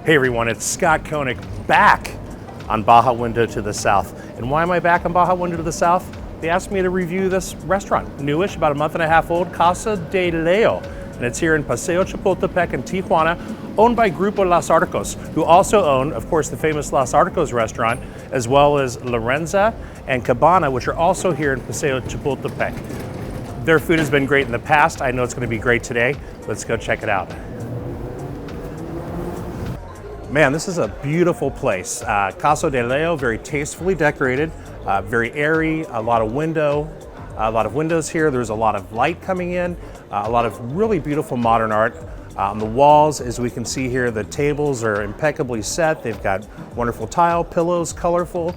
Hey everyone, it's Scott Koenig back on Baja Window to the south. And why am I back on Baja Window to the south? They asked me to review this restaurant, newish, about a month and a half old, Casa De Leo. And it's here in Paseo Chapultepec in Tijuana, owned by Grupo Las Arcos, who also own, of course, the famous Las Arcos restaurant, as well as Lorenza and Cabana, which are also here in Paseo Chapultepec. Their food has been great in the past. I know it's going to be great today. Let's go check it out. Man, this is a beautiful place. Casa De Leo, very tastefully decorated, very airy, a lot of windows here. There's a lot of light coming in, a lot of really beautiful modern art. On the walls, as we can see here, the tables are impeccably set. They've got wonderful tile, pillows, colorful.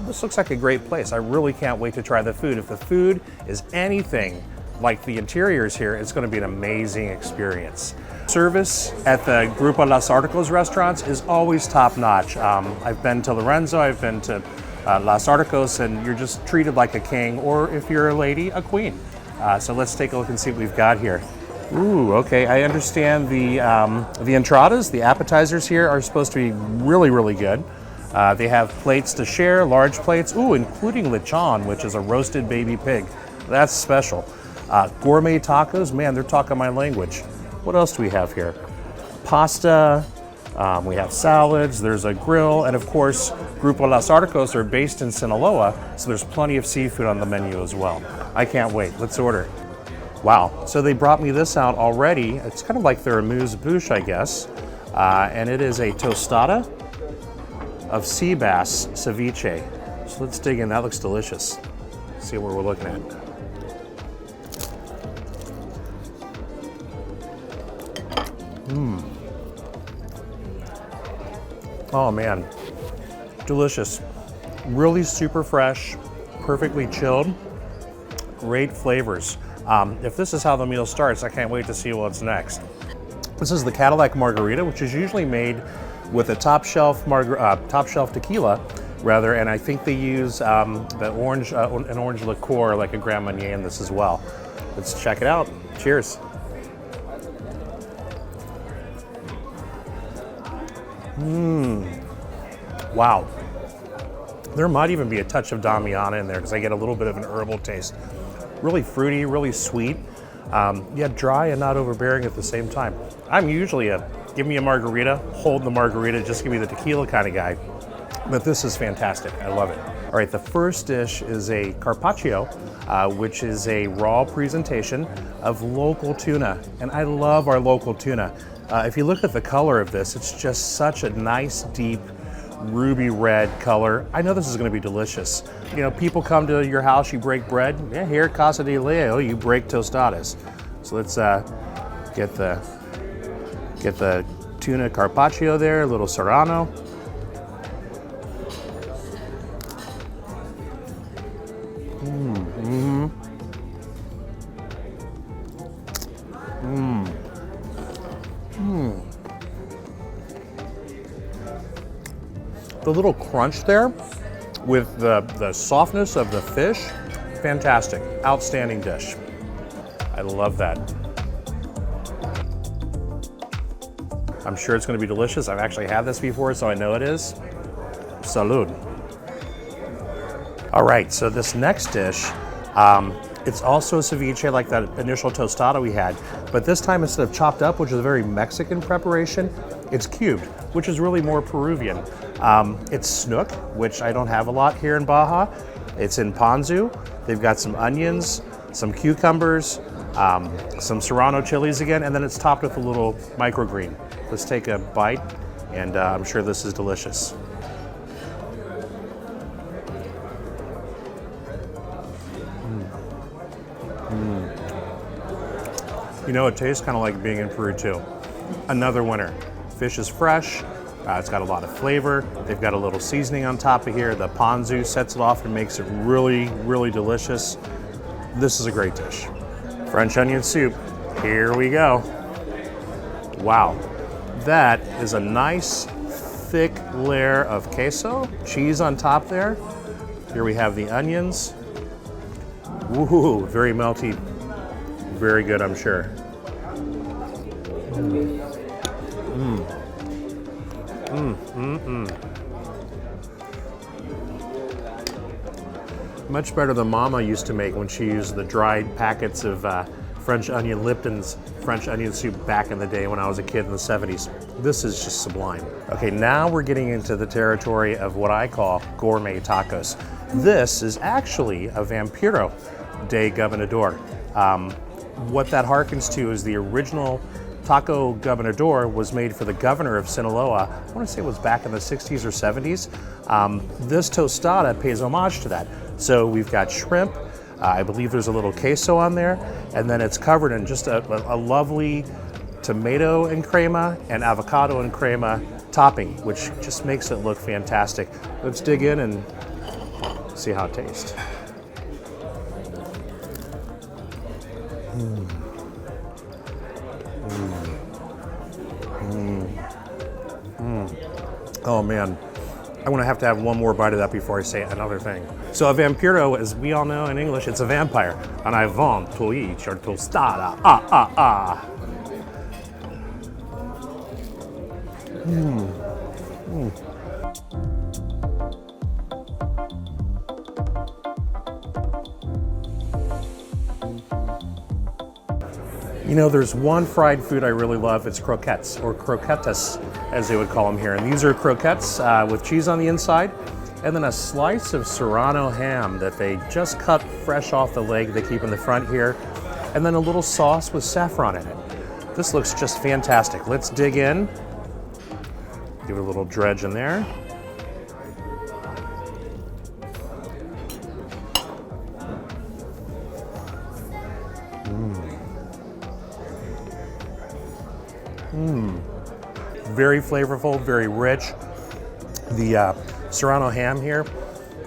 This looks like a great place. I really can't wait to try the food. If the food is anything like the interiors here, it's going to be an amazing experience. Service at the Grupo Las Arcos restaurants is always top-notch. I've been to Lorenzo, I've been to Las Arcos, and you're just treated like a king, or if you're a lady, a queen. So let's take a look and see what we've got here. Ooh, okay, I understand the entradas, the appetizers here are supposed to be really, really good. They have plates to share, large plates, ooh, including lechon, which is a roasted baby pig. That's special. Gourmet tacos, man, they're talking my language. What else do we have here? Pasta, we have salads, there's a grill, and of course, Grupo Las Arcos are based in Sinaloa, so there's plenty of seafood on the menu as well. I can't wait, let's order. Wow, so they brought me this out already. It's kind of like their amuse-bouche, I guess. And it is a tostada of sea bass ceviche. So let's dig in, that looks delicious. See what we're looking at. Oh man, delicious. Really super fresh, perfectly chilled, great flavors. If this is how the meal starts, I can't wait to see what's next. This is the Cadillac Margarita, which is usually made with a top shelf tequila, rather, and I think they use an orange liqueur like a Grand Marnier in this as well. Let's check it out. Cheers. Wow. There might even be a touch of Damiana in there because I get a little bit of an herbal taste. Really fruity, really sweet, yet dry and not overbearing at the same time. I'm usually give me a margarita, hold the margarita, just give me the tequila kind of guy. But this is fantastic, I love it. All right, the first dish is a Carpaccio, which is a raw presentation of local tuna. And I love our local tuna. If you look at the color of this, it's just such a nice, deep, ruby red color. I know this is going to be delicious. You know, people come to your house, you break bread. Yeah, here at Casa De Leo, you break tostadas. So let's get the tuna Carpaccio there, a little serrano. The little crunch there with the softness of the fish, fantastic, outstanding dish. I love that. I'm sure it's going to be delicious. I've actually had this before, so I know it is. Salud. All right, so this next dish, it's also a ceviche like that initial tostada we had, but this time instead of chopped up, which is a very Mexican preparation, it's cubed, which is really more Peruvian. It's snook, which I don't have a lot here in Baja. It's in ponzu. They've got some onions, some cucumbers, some serrano chilies again, and then it's topped with a little microgreen. Let's take a bite, and I'm sure this is delicious. You know, it tastes kind of like being in Peru too. Another winner. Fish is fresh. It's got a lot of flavor. They've got a little seasoning on top of here. The ponzu sets it off and makes it really, really delicious. This is a great dish. French onion soup. Here we go. Wow. That is a nice, thick layer of queso. Cheese on top there. Here we have the onions. Woohoo, very melty. Very good, I'm sure. Much better than Mama used to make when she used the dried packets of French onion Lipton's French onion soup back in the day when I was a kid in the 70s. This is just sublime. Okay, now we're getting into the territory of what I call gourmet tacos. This is actually a Vampiro de Gobernador. What that harkens to is the original taco gobernador was made for the governor of Sinaloa. I want to say it was back in the 60s or 70s. This tostada pays homage to that. So we've got shrimp, I believe there's a little queso on there, and then it's covered in just a lovely tomato and crema and avocado and crema topping, which just makes it look fantastic. Let's dig in and see how it tastes. Oh man, I'm gonna have to have one more bite of that before I say another thing. So a vampiro, as we all know in English, it's a vampire. And I want to eat your tostada. You know, there's one fried food I really love. It's croquettes, or croquetas, as they would call them here. And these are croquettes with cheese on the inside, and then a slice of Serrano ham that they just cut fresh off the leg they keep in the front here, and then a little sauce with saffron in it. This looks just fantastic. Let's dig in. Give it a little dredge in there. Very flavorful, very rich. The Serrano ham here,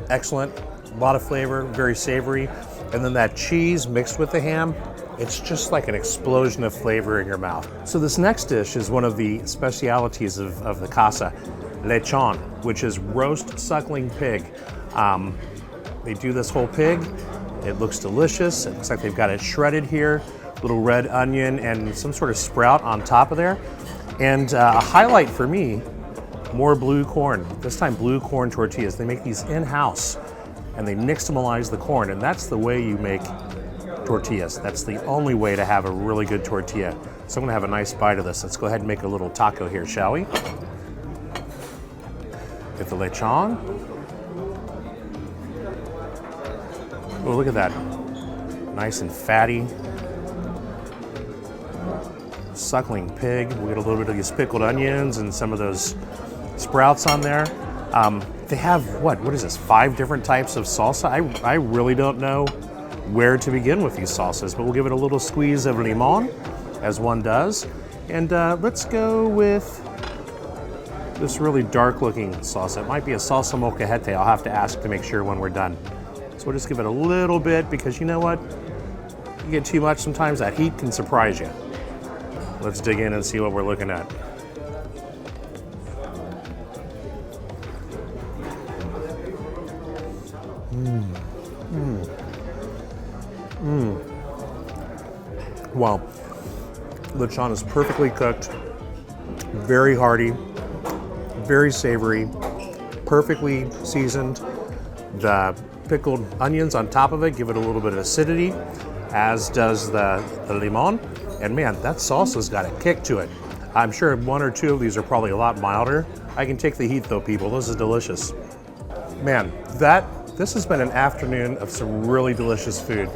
excellent. A lot of flavor, very savory. And then that cheese mixed with the ham, it's just like an explosion of flavor in your mouth. So this next dish is one of the specialities of the casa, lechon, which is roast suckling pig. They do this whole pig. It looks delicious. It looks like they've got it shredded here, little red onion and some sort of sprout on top of there. And a highlight for me, more blue corn. This time blue corn tortillas. They make these in-house and they nixtamalize the corn, and that's the way you make tortillas. That's the only way to have a really good tortilla. So I'm gonna have a nice bite of this. Let's go ahead and make a little taco here, shall we? Get the lechon. Oh, look at that. Nice and fatty. Suckling pig. We get a little bit of these pickled onions and some of those sprouts on there. They have, what is this, 5 different types of salsa? I really don't know where to begin with these salsas, but we'll give it a little squeeze of limon, as one does. And let's go with this really dark looking salsa. It might be a salsa molcajete. I'll have to ask to make sure when we're done. So we'll just give it a little bit, because you know what? You get too much sometimes, that heat can surprise you. Let's dig in and see what we're looking at. Wow. Lechon is perfectly cooked, very hearty, very savory, perfectly seasoned. The pickled onions on top of it give it a little bit of acidity, as does the limon. And man, that salsa's got a kick to it. I'm sure 1 or 2 of these are probably a lot milder. I can take the heat though, people. This is delicious. Man, this has been an afternoon of some really delicious food.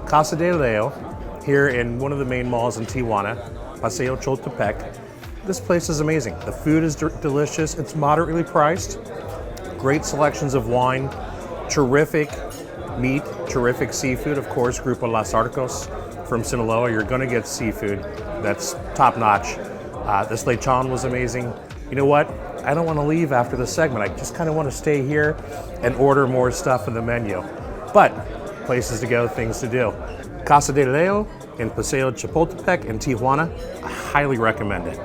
Casa De Leo, here in one of the main malls in Tijuana, Paseo Choltepec. This place is amazing. The food is delicious. It's moderately priced. Great selections of wine, terrific meat, terrific seafood. Of course, Grupo Las Arcos from Sinaloa. You're gonna get seafood that's top notch. This lechon was amazing. You know what? I don't wanna leave after this segment. I just kinda wanna stay here and order more stuff in the menu. But places to go, things to do. Casa De Leo in Paseo Chapultepec in Tijuana, I highly recommend it.